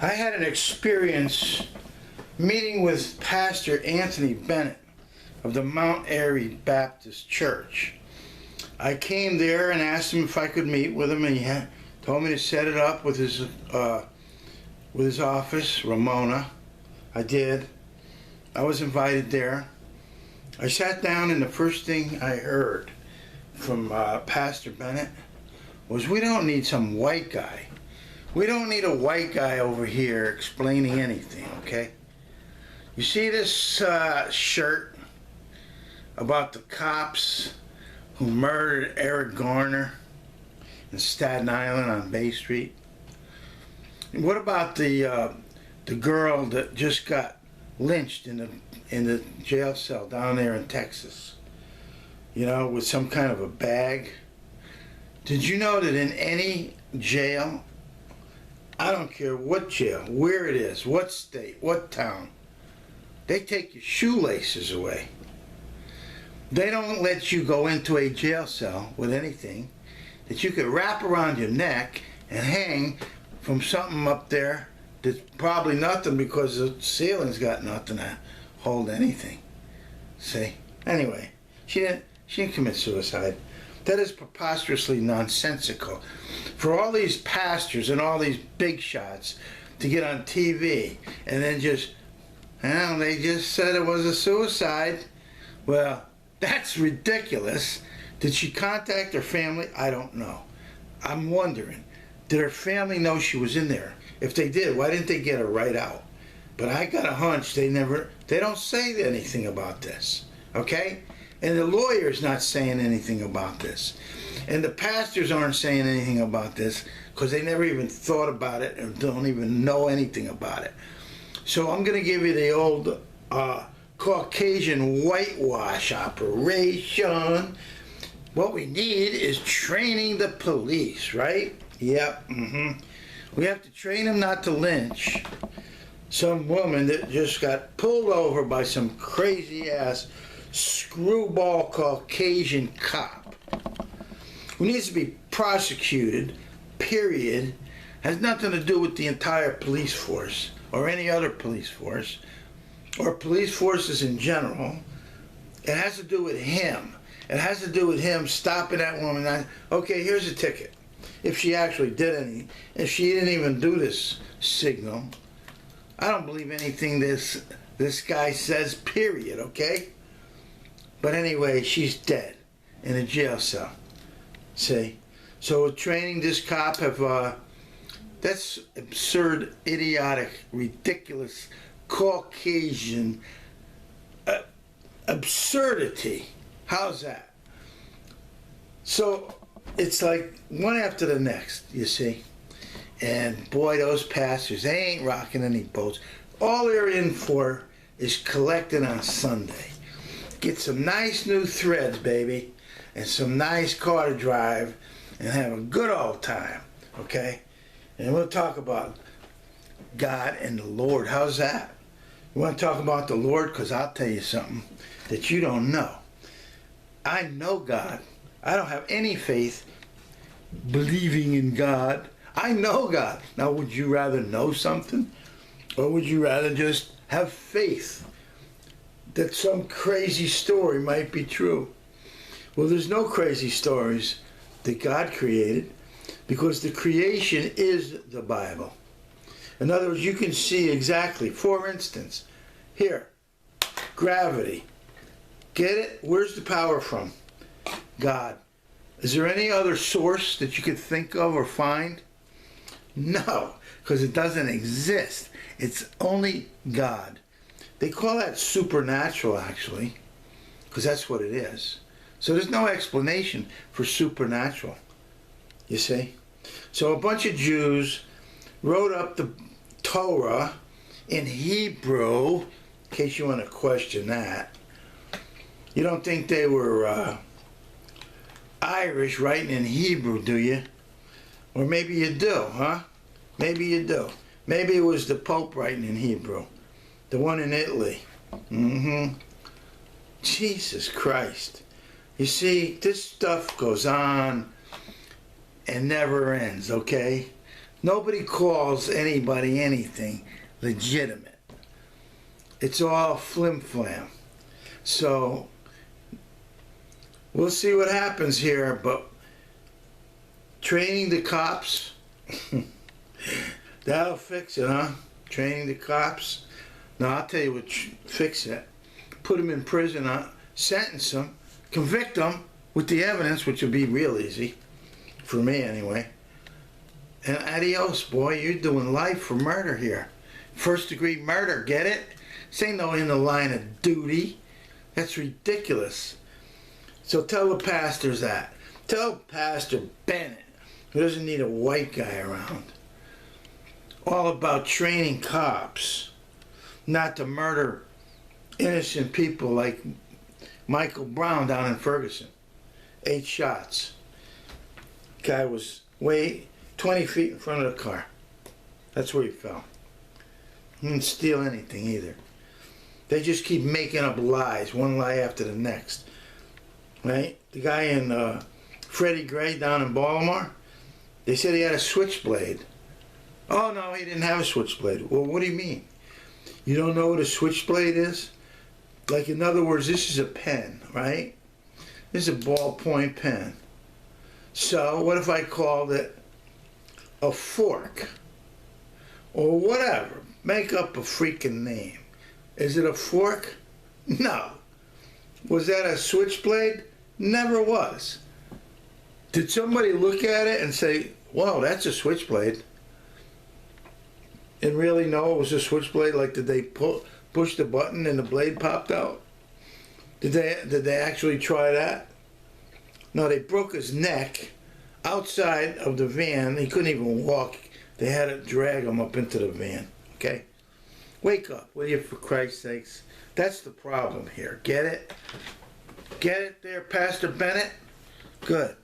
I had an experience meeting with Pastor Anthony Bennett of the Mount Airy Baptist Church. I came there and asked him if I could meet with him, and he told me to set it up with his office, Ramona. I did. I was invited there. I sat down, and the first thing I heard from Pastor Bennett was, "We don't need some white guy. We don't need a white guy over here explaining anything, okay? You see this shirt about the cops who murdered Eric Garner in Staten Island on Bay Street? And what about the girl that just got lynched in the jail cell down there in Texas? You know, with some kind of a bag. Did you know that in any jail, I don't care what jail, where it is, what state, what town, they take your shoelaces away. They don't let you go into a jail cell with anything that you could wrap around your neck and hang from something up there that's probably nothing, because the ceiling's got nothing to hold anything. See? Anyway, she didn't commit suicide. That is preposterously nonsensical. For all these pastors and all these big shots to get on TV and then they just said it was a suicide. Well, that's ridiculous. Did she contact her family? I don't know. I'm wondering, did her family know she was in there? If they did, why didn't they get her right out? But I got a hunch they don't say anything about this, okay? And the lawyer's not saying anything about this. And the pastors aren't saying anything about this because they never even thought about it and don't even know anything about it. So I'm going to give you the old Caucasian whitewash operation. What we need is training the police, right? Yep. We have to train them not to lynch some woman that just got pulled over by some crazy-ass screwball Caucasian cop who needs to be prosecuted, period. Has nothing to do with the entire police force or any other police force or police forces in general. It has to do with him. It has to do with him stopping that woman. Okay, here's a ticket. If she actually did anything, if she didn't even do this signal, I don't believe anything this guy says, period, okay? But anyway, she's dead in a jail cell. See? So training this cop that's absurd, idiotic, ridiculous, Caucasian absurdity. How's that? So it's like one after the next, you see? And boy, those pastors, they ain't rocking any boats. All they're in for is collecting on Sunday. Get some nice new threads, baby, and some nice car to drive, and have a good old time, okay? And we'll talk about God and the Lord. How's that? You want to talk about the Lord? Because I'll tell you something that you don't know. I know God. I don't have any faith believing in God. I know God. Now, would you rather know something? Or would you rather just have faith that some crazy story might be true? Well, there's no crazy stories that God created, because the creation is the Bible. In other words, you can see exactly, for instance, here, gravity. Get it? Where's the power from? God. Is there any other source that you could think of or find? No, because it doesn't exist. It's only God. They call that supernatural, actually, because that's what it is. So there's no explanation for supernatural, you see? So a bunch of Jews wrote up the Torah in Hebrew, in case you want to question that. You don't think they were Irish writing in Hebrew, do you? Or maybe you do, huh? Maybe you do. Maybe it was the Pope writing in Hebrew. The one in Italy. Jesus Christ. You see, this stuff goes on and never ends, okay? Nobody calls anybody anything legitimate. It's all flim-flam. So, we'll see what happens here, but training the cops, that'll fix it, huh? Training the cops. Now, I'll tell you what fix it. Put them in prison, sentence them, convict them with the evidence, which would be real easy, for me anyway. And adios, boy, you're doing life for murder here. First degree murder, get it? This ain't no in the line of duty. That's ridiculous. So tell the pastors that. Tell Pastor Bennett, who doesn't need a white guy around. All about training cops not to murder innocent people like Michael Brown down in Ferguson. 8 shots. Guy was 20 feet in front of the car. That's where he fell. He didn't steal anything either. They just keep making up lies, one lie after the next. Right? The guy in Freddie Gray down in Baltimore, they said he had a switchblade. Oh no, he didn't have a switchblade. Well, what do you mean? You don't know what a switchblade is? Like, in other words, this is a pen, right? This is a ballpoint pen. So what if I called it a fork? Or whatever. Make up a freaking name. Is it a fork? No. Was that a switchblade? Never was. Did somebody look at it and say, "Whoa, that's a switchblade"? And really know it was a switchblade? Like, did they push the button and the blade popped out? Did they actually try that? No, they broke his neck outside of the van. He couldn't even walk. They had to drag him up into the van. Okay? Wake up, will you, for Christ's sakes? That's the problem here. Get it? Get it there, Pastor Bennett? Good.